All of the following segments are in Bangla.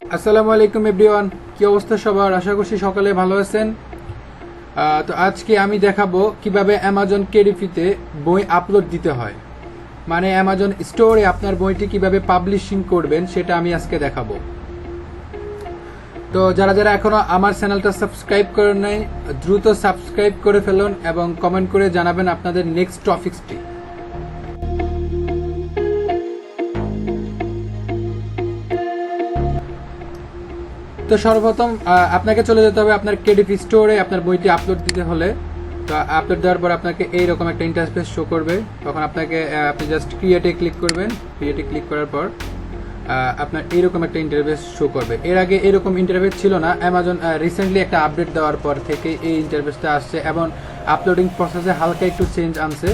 আসসালামু আলাইকুম এভরিওয়ান, কি অবস্থা সবার? আশা করছি সকালে ভালো আছেন। তো আজকে আমি দেখাবো কিভাবে অ্যামাজন কেডিপিতে বই আপলোড দিতে হয়, মানে অ্যামাজন স্টোরে আপনার বইটি কিভাবে পাবলিশিং করবেন সেটা আমি আজকে দেখাবো। তো যারা যারা এখনো আমার চ্যানেলটা সাবস্ক্রাইব করেন নাই, দ্রুত সাবস্ক্রাইব করে ফেলুন এবং কমেন্ট করে জানাবেন আপনাদের নেক্সট টপিকসটি। তো সর্বপ্রথম আপনাকে চলে যেতে হবে আপনার কেডিপি স্টোরে আপনার বইটি আপলোড দিতে হলে। তো আপলোড দেওয়ার পর আপনাকে এইরকম একটা ইন্টারফেস শো করবে। তখন আপনাকে আপনি জাস্ট ক্রিয়েটে ক্লিক করবেন। ক্রিয়েটে ক্লিক করার পর আপনার এইরকম একটা ইন্টারফেস শো করবে। এর আগে এরকম ইন্টারফেস ছিল না। অ্যামাজন রিসেন্টলি একটা আপডেট দেওয়ার পর থেকে এই ইন্টারফেসটা আসছে এবং আপলোডিং প্রসেসে হালকা একটু চেঞ্জ আনছে,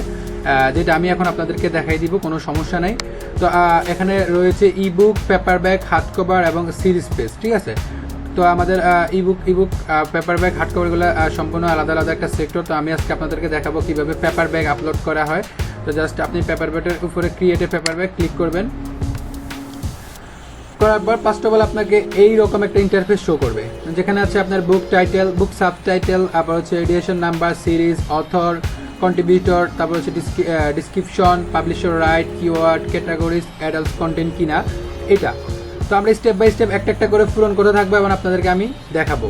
যেটা আমি এখন আপনাদেরকে দেখাই দিব, কোনো সমস্যা নাই। তো এখানে রয়েছে ebook, paper bag, hard cover এবং সিরিজ পেজ, ঠিক আছে। তো আমাদের ইবুক পেপার ব্যাগ, হার্ড কভারগুলো সম্পূর্ণ আলাদা আলাদা একটা সেক্টর। তো আমি আজকে আপনাদেরকে দেখাবো কিভাবে পেপার ব্যাগ আপলোড করা হয়। তো জাস্ট আপনি পেপার ব্যাগের উপরে ক্রিয়েটে পেপার ব্যাগ ক্লিক করবেন। করার পর ফার্স্ট অফ অল আপনাকে এইরকম একটা ইন্টারফেস শো করবে, যেখানে আছে আপনার বুক টাইটেল, বুক সাবটাইটেল, তারপর হচ্ছে edition number, series, author, contributor, তারপর হচ্ছে description, publisher right, keyword, categories, adult content কিনা এটা। তো আমরা স্টেপ বাই স্টেপ একটা একটা করে পূরণ করতে থাকবো এবং আপনাদেরকে আমি দেখাবো।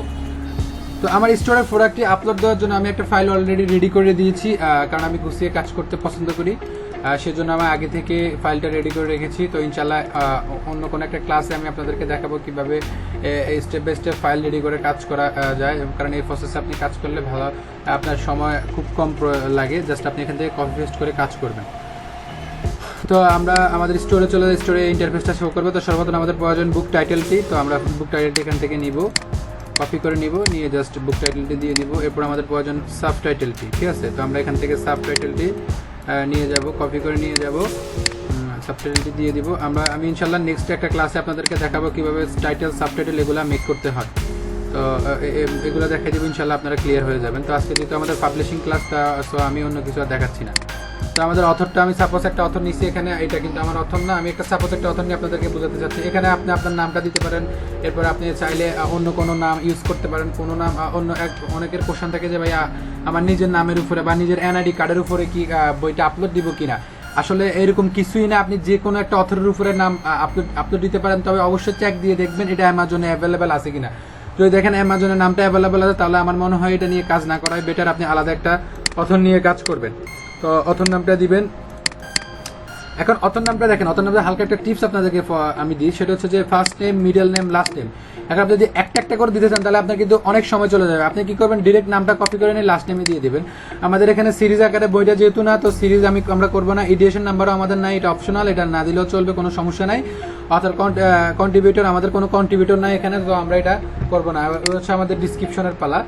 তো আমার স্টোরের প্রোডাক্টটি আপলোড দেওয়ার জন্য আমি একটা ফাইল অলরেডি রেডি করে দিয়েছি, কারণ আমি গুছিয়ে কাজ করতে পছন্দ করি। সেজন্য আমি আগে থেকে ফাইলটা রেডি করে রেখেছি। তো ইনশাল্লাহ অন্য কোনো একটা ক্লাসে আমি আপনাদেরকে দেখাবো কীভাবে step by step file ready করে কাজ করা যায়, কারণ এই প্রসেসে আপনি কাজ করলে ভালো, আপনার সময় খুব কম লাগে। জাস্ট আপনি এখান থেকে কপি পেস্ট করে কাজ করবেন। তো আমরা আমাদের স্টোরে চলে যাই, স্টোরে ইন্টারফেসটা শো করবো। তো সর্বপ্রথম আমাদের প্রয়োজন বুক টাইটেলটি। তো আমরা বুক টাইটেলটি এখান থেকে নিব, কপি করে নিব, নিয়ে জাস্ট বুক টাইটেলটি দিয়ে দিব। এরপর আমাদের প্রয়োজন সাব টাইটেলটি, ঠিক আছে। তো আমরা এখান থেকে সাব টাইটেলটি নিয়ে যাব, কপি করে নিয়ে যাব, সাব টাইটেলটি দিয়ে দিব। আমি ইনশাল্লাহ নেক্সট একটা ক্লাসে আপনাদেরকে দেখাবো কীভাবে টাইটেল, সাব টাইটেল এগুলো মেক করতে হয়। তো এগুলো দেখাই দেবো, ইনশাল্লাহ আপনারা ক্লিয়ার হয়ে যাবেন। তো আজকে যেহেতু আমাদের পাবলিশিং ক্লাসটা, সো আমি অন্য কিছু আর দেখাচ্ছি না। তো আমাদের অথরটা, আমি সাপোজ একটা অথর নিচ্ছি এখানে, এটা কিন্তু আমার অথর না, আমি একটা সাপোজ একটা অথর নিয়ে আপনাদেরকে বোঝাতে চাচ্ছি। এখানে আপনি আপনার নামটা দিতে পারেন, এরপর আপনি চাইলে অন্য কোনো নাম ইউজ করতে পারেন। কোনো নাম অনেকের কোশ্চেন থাকে যে ভাইয়া আমার নিজের নামের উপরে বা নিজের এনআইডি কার্ডের উপরে কি বইটা আপলোড দিব কিনা। আসলে এরকম কিছুই না, আপনি যে কোনো একটা অথরের উপরে নাম আপলোড দিতে পারেন, তবে অবশ্যই চেক দিয়ে দেখবেন এটা অ্যামাজনে অ্যাভেলেবেল আছে কিনা। যদি দেখেন অ্যামাজনের নামটা অ্যাভেলেবেল আছে, তাহলে আমার মনে হয় এটা নিয়ে কাজ না করাই বেটার, আপনি আলাদা একটা অথর নিয়ে কাজ করবেন। তো অথর নামটা দিবেন। এখন অথর নামটা দেখেন, অথর নামটা হালকা একটা টিপস আপনাদেরকে আমি দিই, সেটা হচ্ছে যে first name, middle name, last name. এখন আপনি যদি একটা একটা করে দিতে চান তাহলে আপনার কিন্তু অনেক সময় চলে যাবে। আপনি কি করবেন, ডিরেক্ট নামটা কপি করে নিয়ে লাস্ট নেমে দিয়ে দেবেন। আমাদের এখানে সিরিজ আকারে বইটা যেহেতু না, তো সিরিজ আমরা করবো না। এডিশন নাম্বারও আমাদের নাই, এটা অপশনাল, এটা না দিলেও চলবে, কোনো সমস্যা নাই। অথর কন্ট্রিবিউটর, আমাদের কোনো কন্ট্রিবিউটর নাই এখানে, তো আমরা এটা করবো না। হচ্ছে আমাদের ডিসক্রিপশনের পালা।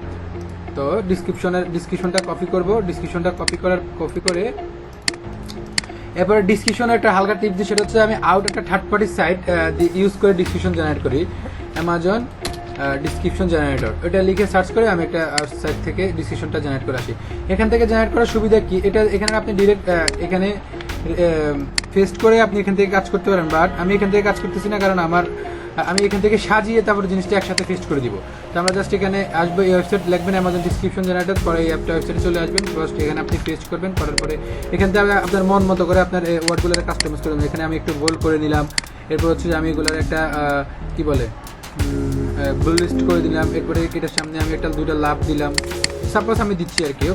তো ডিসক্রিপশনটা কপি করব, ডিসক্রিপশনটা কপি করে এরপরে ডিসক্রিপশনে একটা হালকা টিপ দিই, সেটা হচ্ছে আমি আউট একটা থার্ড পার্টি সাইট ইউজ করে ডিসক্রিপশন জেনারেট করি, অ্যামাজন ডিসক্রিপশন জেনারেটর। এটা লিখে সার্চ করে আমি একটা সাইট থেকে ডিসক্রিপশনটা জেনারেট করে আসি। এখান থেকে জেনারেট করার সুবিধা কি, এখানে আপনি ডিরেক্ট এখানে পেস্ট করে আপনি এখান থেকে কাজ করতে পারেন। বাট আমি এখান থেকে কাজ করতেছি না, কারণ আমি এখান থেকে সাজিয়ে তারপর জিনিসটা একসাথে পেস্ট করে দিব। তো আমরা জাস্ট এখানে আসবো, এই ওয়েবসাইট লিখবেন অ্যামাজন ডিসক্রিপশন জেনারেটর, পরে এই অ্যাপটা ওয়েবসাইটে চলে আসবেন। ফার্স্ট এখানে আপনি পেস্ট করবেন, করার পরে এখান থেকে আপনার মন মতো করে আপনার ওয়ার্ডগুলো কাস্টমাইজ করে নেবেন। এখানে আমি একটু বোল্ড করে নিলাম, এরপর হচ্ছে যে আমি এগুলোর একটা কি বলে বুল লিস্ট করে দিলাম। এরপরে এটার সামনে আমি দুইটা লাভ দিলাম, সাপোজ আমি দিচ্ছি আর কি।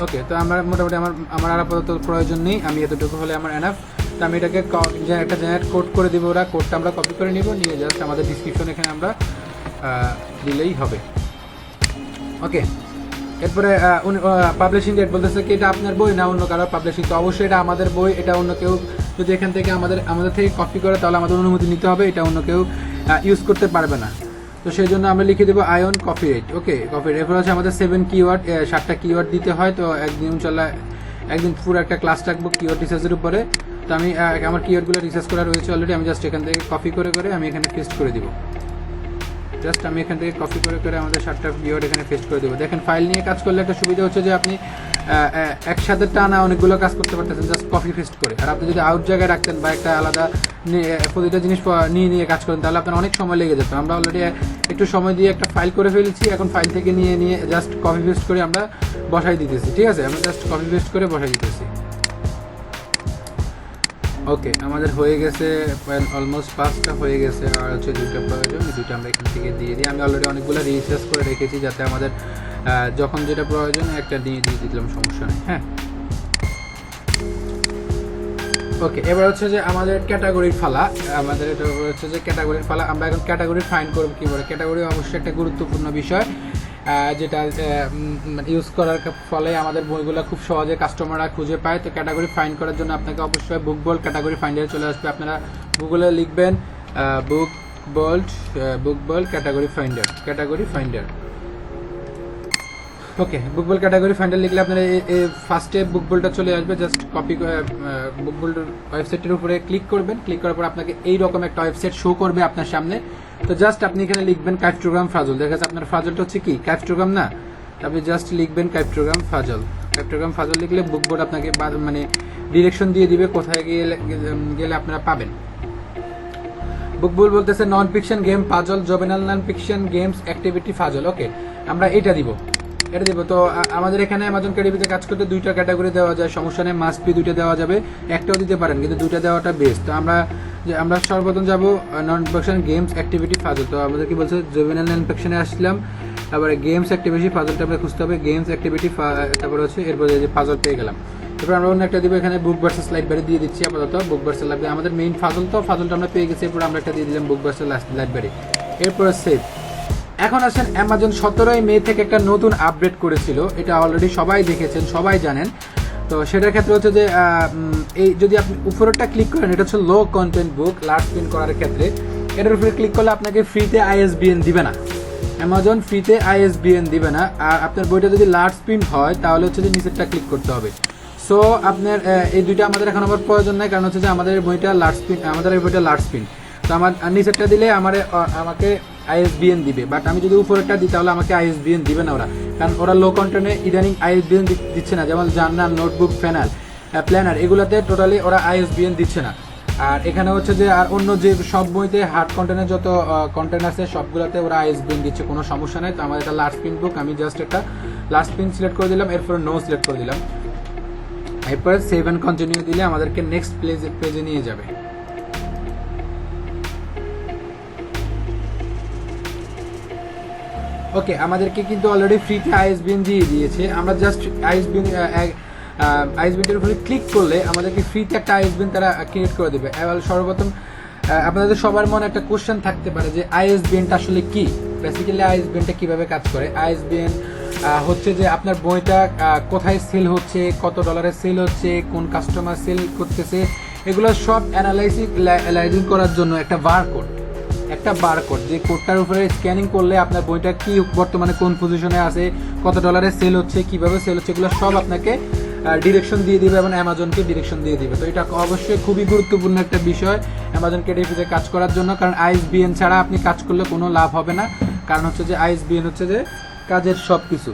ওকে তো আমার মোটামুটি আমার আর আপাতত প্রয়োজন নেই, আমি এতটুকু হলে আমার এনাফ। তো আমি এটাকে একটা জেনারেট কোড করে দিব, ওরা কোডটা আমরা কপি করে নিব, নিয়ে জাস্ট আমাদের ডিসক্রিপশন এখানে আমরা দিলেই হবে। ওকে, এরপরে পাবলিশিং ডেট বলতেছে কি এটা আপনার বই না অন্য কারোর পাবলিশিং। তো অবশ্যই এটা আমাদের বই, এটা অন্য কেউ যদি এখান থেকে আমাদের থেকে কপি করে তাহলে আমাদের অনুমতি নিতে হবে, এটা অন্য কেউ ইউজ করতে পারবে না। তো সেই জন্য আমরা লিখে দেবো আয়ন কপিরাইট। ওকে, কপিরাইট। এরপর হচ্ছে আমাদের 7 কিওয়ার্ড, 7টা কিওয়ার্ড দিতে হয়। তো একদিন পুরো একটা ক্লাস রাখবো কিওয়ার্ড রিসার্চের উপরে। তো আমি আমার কিওয়ার্ডগুলো রিসার্চ করা রয়েছে অলরেডি, আমি জাস্ট এখান থেকে কপি করে আমি এখানে পেস্ট করে দিব। জাস্ট আমি এখান থেকে কপি করে আমাদের 7টা কিওয়ার্ড এখানে পেস্ট করে দেবো। দেখেন ফাইল নিয়ে কাজ করলে একটা সুবিধা হচ্ছে যে আপনি একসাথে টানা অনেকগুলো কাজ করতে পারতেছেন জাস্ট কপি পেস্ট করে। আর আপনি যদি আউট জায়গায় রাখতেন বা একটা আলাদা প্রতিটা জিনিস নিয়ে নিয়ে কাজ করেন তাহলে আপনার অনেক সময় লেগে যেত। আমরা অলরেডি একটু সময় দিয়ে একটা ফাইল করে ফেলেছি, এখন ফাইল থেকে নিয়ে নিয়ে জাস্ট কপি পেস্ট করে আমরা বসাই দিতেছি। ঠিক আছে, আমরা জাস্ট কপি পেস্ট করে বসাই দিতেছি। ওকে, আমাদের হয়ে গেছে অলমোস্ট 5টা হয়ে গেছে, আর হচ্ছে 2টা প্রয়োজন, এই 2টা আমরা এখান থেকে দিয়ে দিই। আমি অলরেডি অনেকগুলো রিসার্চ করে রেখেছি যাতে আমাদের যখন যেটা প্রয়োজন একটা দিয়ে দিলাম, সমস্যা নেই। হ্যাঁ, ওকে, এবার হচ্ছে যে আমাদের ক্যাটাগরির ফালা, আমাদের এটা হচ্ছে যে ক্যাটাগরির ফালা। আমরা এখন ক্যাটাগরি ফাইন্ড করব কীভাবে। ক্যাটাগরি অবশ্যই একটা গুরুত্বপূর্ণ বিষয়, যেটা ইউজ করার ফলে আমাদের বইগুলো খুব সহজে কাস্টমাররা খুঁজে পায়। তো ক্যাটাগরি ফাইন্ড করার জন্য আপনাকে অবশ্যই বুক বোল্ড ক্যাটাগরি ফাইন্ডারে চলে আসবে। আপনারা গুগলে লিখবেন বুক বোল্ড ক্যাটাগরি ফাইন্ডার। ওকে, বুক বোল্ড ক্যাটাগরি ফাইন্ডার লিখলে আপনার ফার্স্টে বুক বোল্ডটা চলে আসবে। জাস্ট কপি বুক বোল্ড ওয়েবসাইটের উপরে ক্লিক করবেন। ক্লিক করার পর আপনাকে এইরকম একটা ওয়েবসাইট শো করবে আপনার সামনে। তো জাস্ট আপনি এখানে লিখবেন ক্রাইপ্টোগ্রাম ফাজল। দেখা যাচ্ছে আপনার ফাজলটা হচ্ছে কি ক্রাইপ্টোগ্রাম না, আপনি জাস্ট লিখবেন ক্রাইপ্টোগ্রাম ফাজল লিখলে বুক বোর্ড আপনাকে মানে ডিরেকশন দিয়ে দিবে কোথায় গেলে আপনারা পাবেন। বুক বোর্ড বলতেছে non fiction game puzzle, juvenile non fiction games activity puzzle. Okay, আমরা এটা দিব। তো আমাদের এখানে অ্যামাজন কেডিপিতে কাজ করতে 2টা ক্যাটাগরি দেওয়া যায়, সমস্যা নেই, মাস্ট বি 2টা দেওয়া যাবে, একটাও দিতে পারেন, কিন্তু 2টা দেওয়াটা বেস্ট। তো আমরা সর্বপ্রথম যাব নন ফিকশন গেমস অ্যাক্টিভিটি ফাজল। তো আমাদের কি বলছে জুভেনাইল নন ফিকশনে আসলাম, তারপরে গেমস অ্যাক্টিভিটি ফাজলটা আমরা খুঁজতে হবে, গেমস অ্যাক্টিভিটি, তারপরে হচ্ছে এরপরে যে ফাজল পেয়ে গেলাম। এরপর আমরা অন্য একটা দিব, এখানে বুক ভার্সেস লাইব্রেরি দিয়ে দিচ্ছি আপাতত। বুক ভার্সেস লাইব্রেরি আমাদের মেইন ফাজল, তো ফাজলটা আমরা পেয়ে গেছি। এরপর আমরা একটা দিয়ে দিলাম বুক ভার্সেস লাইব্রেরি। এরপরে সেভ। এখন আসেন অ্যামাজন 17ই মে থেকে একটা নতুন আপডেট করেছিল, এটা অলরেডি সবাই দেখেছেন, সবাই জানেন। তো সেটার ক্ষেত্রে হচ্ছে যে এই যদি আপনি উপরেরটা ক্লিক করেন, এটা হচ্ছে লো কন্টেন্ট বুক লার্জ প্রিন্ট করার ক্ষেত্রে, এটার উপরে ক্লিক করলে আপনাকে ফ্রিতে ISBN দিবে না, অ্যামাজন ফ্রিতে ISBN দিবে না। আর আপনার বইটা যদি লার্জ প্রিন্ট হয় তাহলে হচ্ছে যে নিচেরটা ক্লিক করতে হবে। সো আপনার এই দুইটা আমাদের এখন আবার প্রয়োজন নাই, কারণ হচ্ছে যে আমাদের বইটা লার্জ প্রিন্ট, আমাদের এই বইটা লার্জ প্রিন্ট। তো আমার নিচেরটা দিলে আমাকে ISBN দিবে, বাট আমি যদি উপরেরটা দিই তাহলে আমাকে ISBN দিবে না ওরা, কারণ ওরা লো কন্টেন্টে ইদানিং ISBN দিচ্ছে না, যেমন জার্নাল, নোটবুক, প্ল্যানার এগুলোতে টোটালি ওরা ISBN দিচ্ছে না। আর এখানে হচ্ছে যে আর অন্য যে সব বইতে হার্ড কন্টেন্টের যত কন্টেন্ট আছে সবগুলোতে ওরা ISBN দিচ্ছে, কোনো সমস্যা নেই। তো আমার এটা লার্জ প্রিন্ট বুক, আমি জাস্ট একটা লার্জ প্রিন্ট সিলেক্ট করে দিলাম, এরপরে নো সিলেক্ট করে দিলাম। এরপরে সেভ অ্যান্ড কন্টিনিউ দিলে আমাদেরকে নেক্সট পেজে নিয়ে যাবে। ওকে, আমাদেরকে কিন্তু অলরেডি ফ্রিতে ISBN দিয়ে দিয়েছে। আমরা জাস্ট ISBN-এর উপরে ক্লিক করলে আমাদেরকে ফ্রিতে একটা ISBN তারা ক্রিয়েট করে দেবে। এবার সর্বপ্রথম আপনাদের সবার মনে একটা কোশ্চেন থাকতে পারে যে ISBN-টা আসলে কি, বেসিক্যালি ISBN-টা কিভাবে কাজ করে। ISBN হচ্ছে যে আপনার বইটা কোথায় সেল হচ্ছে, কত ডলারে সেল হচ্ছে, কোন কাস্টমার সেল করতেছে, এগুলো সব অ্যানালাইজিং করার জন্য একটা বারকোড, যে কোডটার উপরে স্ক্যানিং করলে আপনার বইটা কি বর্তমানে কোন পজিশনে আছে, কত ডলারে সেল হচ্ছে, কিভাবে সেল হচ্ছে, এগুলো সব আপনাকে ডিরেকশন দিয়ে দিবে এবং অ্যামাজনকে ডিরেকশন দিয়ে দিবে। তো এটা অবশ্যই খুবই গুরুত্বপূর্ণ একটা বিষয় অ্যামাজন কেডিপিতে কাজ করার জন্য, কারণ ISBN ছাড়া আপনি কাজ করলে কোনো লাভ হবে না। কারণ হচ্ছে যে ISBN হচ্ছে যে কাজের সব কিছু।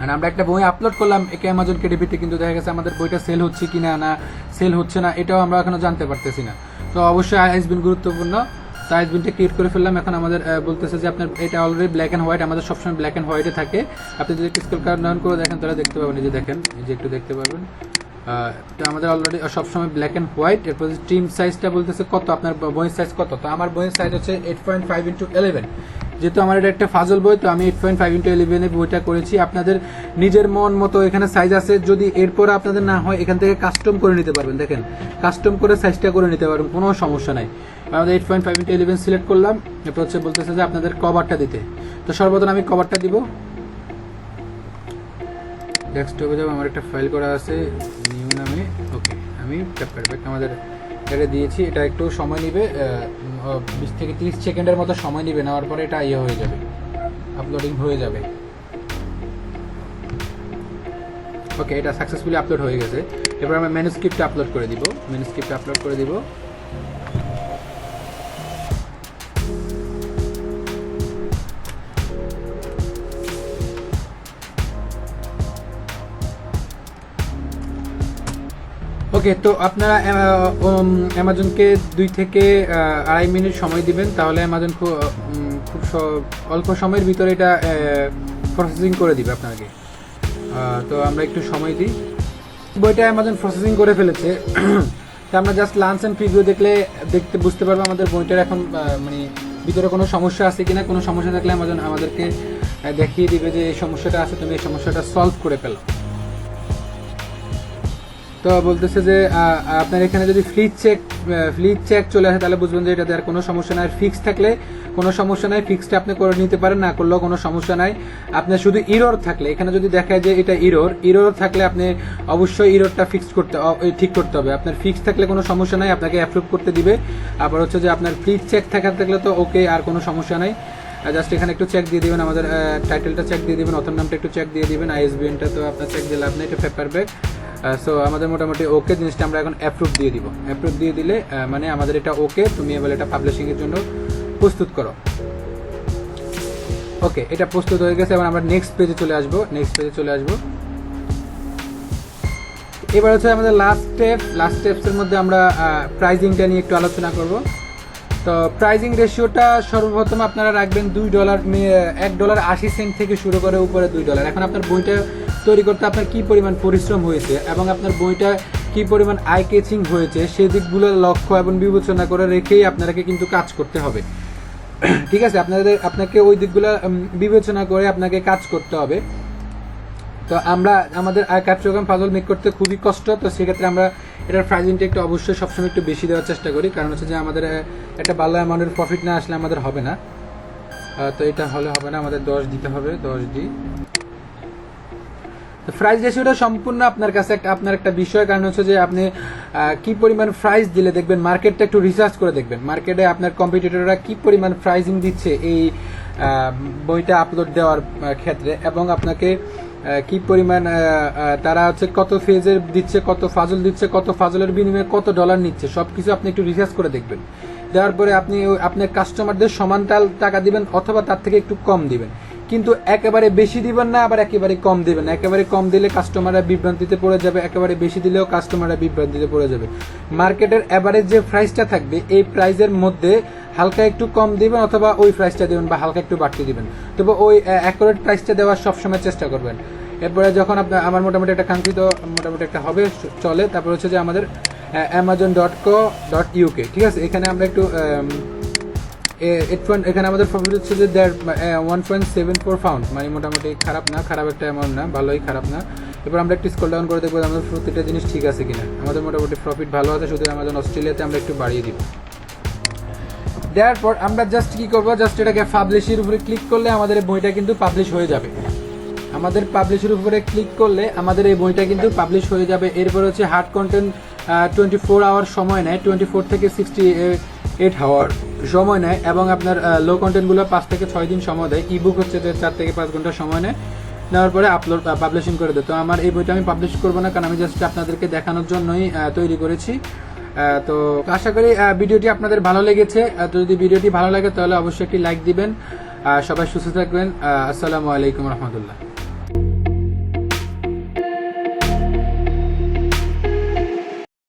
আর আমরা একটা বই আপলোড করলাম একে অ্যামাজন কেডিপিতে, কিন্তু দেখা গেছে আমাদের বইটা সেল হচ্ছে কি না সেল হচ্ছে না, এটাও আমরা এখনো জানতে পারতেছি না। তো অবশ্যই ISBN গুরুত্বপূর্ণ। তো ISBN-টা ক্রিয়েট করে ফেললাম। এখন আমাদের বলতেছে যে আপনার এটা অলরেডি ব্ল্যাক অ্যান্ড হোয়াইট, আমাদের সবসময় ব্ল্যাক অ্যান্ড হোয়াইটে থাকে। আপনি যদি স্ক্রল ডাউন করে দেখেন তাহলে দেখতে পাবেন, এই যে দেখেন, এই যে একটু দেখতে পাবেন, তো আমাদের অলরেডি সবসময় ব্ল্যাক অ্যান্ড হোয়াইট। এরপর স্ট্রিম সাইজটা বলতেছে কত, আপনার বইয়ের সাইজ কত। তো আমার বইয়ের সাইজ হচ্ছে 8.5x11, যেহেতু আমার এটা একটা ফাজল বই, তো আমি 8.5x11 এ বইটা করেছি। আপনাদের নিজের মন মতো এখানে সাইজ আছে, যদি এরপর আপনাদের না হয় এখান থেকে কাস্টম করে নিতে পারবেন। দেখেন, কাস্টম করে সাইজটা করে নিতে পারবেন, কোনো সমস্যা নাই। আমাদের 8.5x11 সিলেক্ট করলাম। এরপর হচ্ছে বলতেছে যে আপনাদের কভারটা দিতে, তো সর্বপ্রথম আমি কভারটা দিব। ডেস্কটপে যাবো, আমার একটা ফাইল করা আছে নিউ নামে। ওকে, আমি ব্যাক আমাদের এটা দিয়েছি। এটা একটু সময় নেবে, 20 থেকে 30 সেকেন্ডের মতো সময় নেবে, নেওয়ার পরে এটা হয়ে যাবে, আপলোডিং হয়ে যাবে। ওকে, এটা সাকসেসফুলি আপলোড হয়ে গেছে। এবার আমরা ম্যানুস্ক্রিপ্ট আপলোড করে দিব। ওকে, তো আপনারা অ্যামাজনকে 2 থেকে 2.5 মিনিট সময় দিবেন, তাহলে অ্যামাজন খুব অল্প সময়ের ভিতরে এটা প্রসেসিং করে দিবে আপনাকে। তো আমরা একটু সময় দিই। বইটা অ্যামাজন প্রসেসিং করে ফেলেছে। তো আমরা জাস্ট লাঞ্চ অ্যান্ড প্রিভিউ দেখতে বুঝতে পারবো আমাদের বইটার এখন মানে ভিতরে কোনো সমস্যা আছে কিনা। কোনো সমস্যা থাকলে অ্যামাজন আমাদেরকে দেখিয়ে দিবে যে এই সমস্যাটা আছে, তুমি এই সমস্যাটা সলভ করে ফেলো। তো বলতেছে যে আপনার এখানে যদি ফ্লিজ চেক চলে আসে তাহলে বুঝবেন যে এটাতে আর কোনো সমস্যা নাই। ফিক্স থাকলে কোনো সমস্যা নাই, ফিক্সটা আপনি করে নিতে পারেন, না করলেও কোনো সমস্যা নাই। আপনার শুধু ইরর থাকলে, এখানে যদি দেখায় যে এটা ইরর থাকলে আপনি অবশ্যই ইররটা ঠিক করতে হবে। আপনার ফিক্স থাকলে কোনো সমস্যা নাই, আপনাকে অ্যাপ্রুভ করতে দিবে। আবার হচ্ছে যে আপনার ফ্লিজ চেক থাকলে তো ওকে, আর কোনো সমস্যা নাই। জাস্ট এখানে একটু চেক দিয়ে দিবেন, আমাদের টাইটেলটা চেক দিয়ে দিবেন, অথর নামটা একটু চেক দিয়ে দিবেন, আইএসবিএনটা তো আপনার চেক দিলে আপনি এটা পেপার ব্যাগ। সো আমাদের মোটামুটি ওকে জিনিসটা আমরা এখন অ্যাপ্রুভ দিয়ে দিব। অ্যাপ্রুভ দিয়ে দিলে মানে আমাদের এটা ওকে, তুমি এবার এটা পাবলিশিংয়ের জন্য প্রস্তুত করো। ওকে, এটা প্রস্তুত হয়ে গেছে। এবার আমরা নেক্সট পেজে চলে আসবো। এবার হচ্ছে আমাদের লাস্ট স্টেপসের মধ্যে আমরা প্রাইজিংটা নিয়ে একটু আলোচনা করব। তো প্রাইজিং রেশিওটা সর্বপ্রথম আপনারা রাখবেন $2, $1.80 থেকে শুরু করে উপরে $2। এখন আপনার বইটা তৈরি করতে আপনার কি পরিমাণ পরিশ্রম হয়েছে এবং আপনার বইটা কি পরিমাণ আই ক্যাচিং হয়েছে সেই দিকগুলো লক্ষ্য এবং বিবেচনা করে রেখেই আপনাকে কিন্তু কাজ করতে হবে। ঠিক আছে, আপনাকে ওই দিকগুলো বিবেচনা করে আপনাকে কাজ করতে হবে। তো আমাদের ক্যাপচারগ্রাম পাজল মেক করতে খুবই কষ্ট, তো সেক্ষেত্রে আমরা এটার প্রাইজিংটা একটু অবশ্যই সবসময় একটু বেশি দেওয়ার চেষ্টা করি, কারণ হচ্ছে যে আমাদের একটা ভালো অ্যামাউন্টের প্রফিট না আসলে আমাদের হবে না। তো এটা হবে না, আমাদের 10 দিতে হবে, 10 দিই। তো প্রাইস রেশিওটা সম্পূর্ণ আপনার কাছে আপনার একটা বিষয়, কারণ হচ্ছে যে আপনি কি পরিমাণ প্রাইস দিলে দেখবেন, মার্কেটটা একটু রিসার্চ করে দেখবেন মার্কেটে আপনার কম্পিটিটররা কি পরিমাণ প্রাইসিং দিচ্ছে এই বইটা আপলোড দেওয়ার ক্ষেত্রে, এবং আপনাকে কি পরিমাণ তারা হচ্ছে কত ফেজের দিচ্ছে, কত ফাজল দিচ্ছে, কত ফাজলের বিনিময়ে কত ডলার নিচ্ছে, সবকিছু আপনি একটু রিসার্চ করে দেখবেন। দেওয়ার পরে আপনি আপনার কাস্টমারদের সমান টাকা দিবেন অথবা তার থেকে একটু কম দিবেন, কিন্তু একেবারে বেশি দিবেন না, আবার একেবারে কম দিবেন না। একেবারে কম দিলে কাস্টমাররা বিভ্রান্তিতে পড়ে যাবে, একেবারে বেশি দিলেও কাস্টমাররা বিভ্রান্তিতে পড়ে যাবে। মার্কেটের এভারেজ যে প্রাইসটা থাকবে এই প্রাইসের মধ্যে হালকা একটু কম দিবেন অথবা ওই প্রাইসটা দিবেন বা হালকা একটু বাড়তি দিবেন, তবে ওই অ্যাকুরেট প্রাইসটা দেওয়ার সবসময় চেষ্টা করবেন। এরপরে যখন আমার মোটামুটি একটা কাঙ্ক্ষিত মোটামুটি একটা হবে চলে, তারপর হচ্ছে যে আমাদের amazon.co.uk, ঠিক আছে। এখানে আমরা একটু এখানে আমাদের প্রফিট হচ্ছে যে 1.74 পাউন্ড, মানে মোটামুটি খারাপ একটা অ্যামাউন্ট না, ভালোই খারাপ না। এবার আমরা একটু স্ক্রল ডাউন করে দেখবো আমাদের প্রতিটা জিনিস ঠিক আছে কিনা। আমাদের মোটামুটি প্রফিট ভালো আছে, শুধু আমাজন অস্ট্রেলিয়াতে আমরা একটু বাড়িয়ে দিব। দেওয়ার পর আমরা জাস্ট কি করবো, জাস্ট এটাকে পাবলিশের উপরে ক্লিক করলে আমাদের এই বইটা কিন্তু পাবলিশ হয়ে যাবে। আমাদের পাবলিশের উপরে ক্লিক করলে আমাদের এই বইটা কিন্তু পাবলিশ হয়ে যাবে। এরপর হচ্ছে হার্ড কন্টেন্ট 24 আওয়ার সময় নেয়, 24 থেকে 68 আওয়ার সময় নেয়, এবং আপনার লো কন্টেন্টগুলো 5 থেকে 6 দিন সময় দেয়। ইবুক হচ্ছে 4 থেকে 5 ঘন্টা সময় নেয়, নেওয়ার পরে পাবলিশিং করে দেয়। তো আমার এই বইটা আমি পাবলিশ করবো না, কারণ আমি জাস্ট আপনাদেরকে দেখানোর জন্যই তৈরি করেছি। তো আশা করি ভিডিওটি আপনাদের ভালো লেগেছে। তো যদি ভিডিওটি ভালো লাগে তাহলে অবশ্যই একটি লাইক দিবেন। সবাই সুস্থ থাকবেন। আসসালামু আলাইকুম রহমতুল্লাহ।